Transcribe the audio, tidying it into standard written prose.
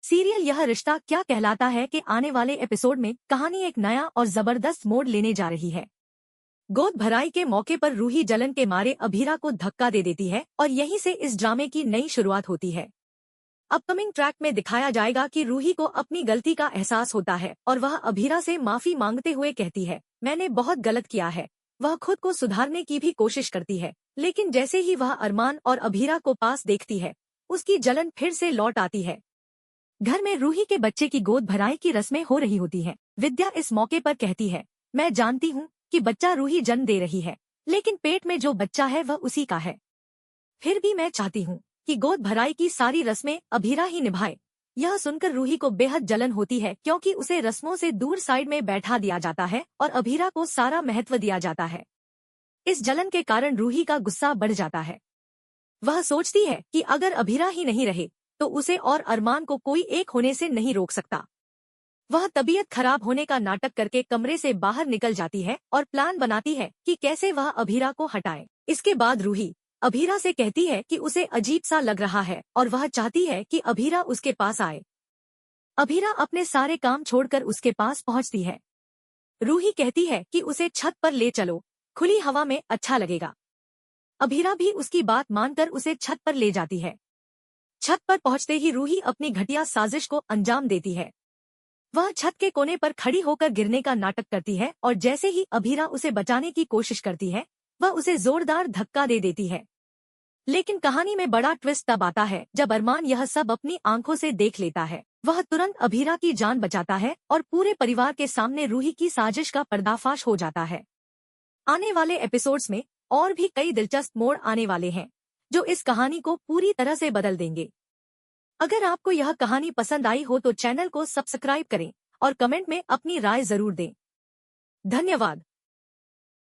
Serial यह रिश्ता क्या कहलाता है कि आने वाले एपिसोड में कहानी एक नया और जबरदस्त मोड़ लेने जा रही है। गोद भराई के मौके पर रूही जलन के मारे अभीरा को धक्का दे देती है और यहीं से इस ड्रामे की नई शुरुआत होती है। अपकमिंग ट्रैक में दिखाया जाएगा कि रूही को अपनी गलती का एहसास होता है और वह अभीरा से माफी मांगते हुए कहती है, मैंने बहुत गलत किया है। वह खुद को सुधारने की भी कोशिश करती है, लेकिन जैसे ही वह अरमान और अभीरा को पास देखती है, उसकी जलन फिर से लौट आती है। घर में रूही के बच्चे की गोद भराई की रस्में हो रही होती हैं। विद्या इस मौके पर कहती है, मैं जानती हूँ कि बच्चा रूही जन्म दे रही है, लेकिन पेट में जो बच्चा है वह उसी का है। फिर भी मैं चाहती हूँ कि गोद भराई की सारी रस्में अभीरा ही निभाए। यह सुनकर रूही को बेहद जलन होती है, क्योंकि उसे रस्मों से दूर साइड में बैठा दिया जाता है और अभीरा को सारा महत्व दिया जाता है। इस जलन के कारण रूही का गुस्सा बढ़ जाता है। वह सोचती है कि अगर अभीरा ही नहीं रहे तो उसे और अरमान को कोई एक होने से नहीं रोक सकता। वह तबीयत खराब होने का नाटक करके कमरे से बाहर निकल जाती है और प्लान बनाती है कि कैसे वह अभीरा को हटाए। इसके बाद रूही अभीरा से कहती है कि उसे अजीब सा लग रहा है और वह चाहती है कि अभीरा उसके पास आए। अभीरा अपने सारे काम छोड़कर उसके पास पहुंचती है। रूही कहती है कि उसे छत पर ले चलो, खुली हवा में अच्छा लगेगा। अभीरा भी उसकी बात मानकर उसे छत पर ले जाती है। छत पर पहुंचते ही रूही अपनी घटिया साजिश को अंजाम देती है। वह छत के कोने पर खड़ी होकर गिरने का नाटक करती है और जैसे ही अभीरा उसे बचाने की कोशिश करती है, वह उसे जोरदार धक्का दे देती है। लेकिन कहानी में बड़ा ट्विस्ट तब आता है जब अरमान यह सब अपनी आंखों से देख लेता है। वह तुरंत अभीरा की जान बचाता है और पूरे परिवार के सामने रूही की साजिश का पर्दाफाश हो जाता है। आने वाले एपिसोड्स में और भी कई दिलचस्प मोड़ आने वाले हैं, जो इस कहानी को पूरी तरह से बदल देंगे। अगर आपको यह कहानी पसंद आई हो तो चैनल को सब्सक्राइब करें और कमेंट में अपनी राय जरूर दें। धन्यवाद।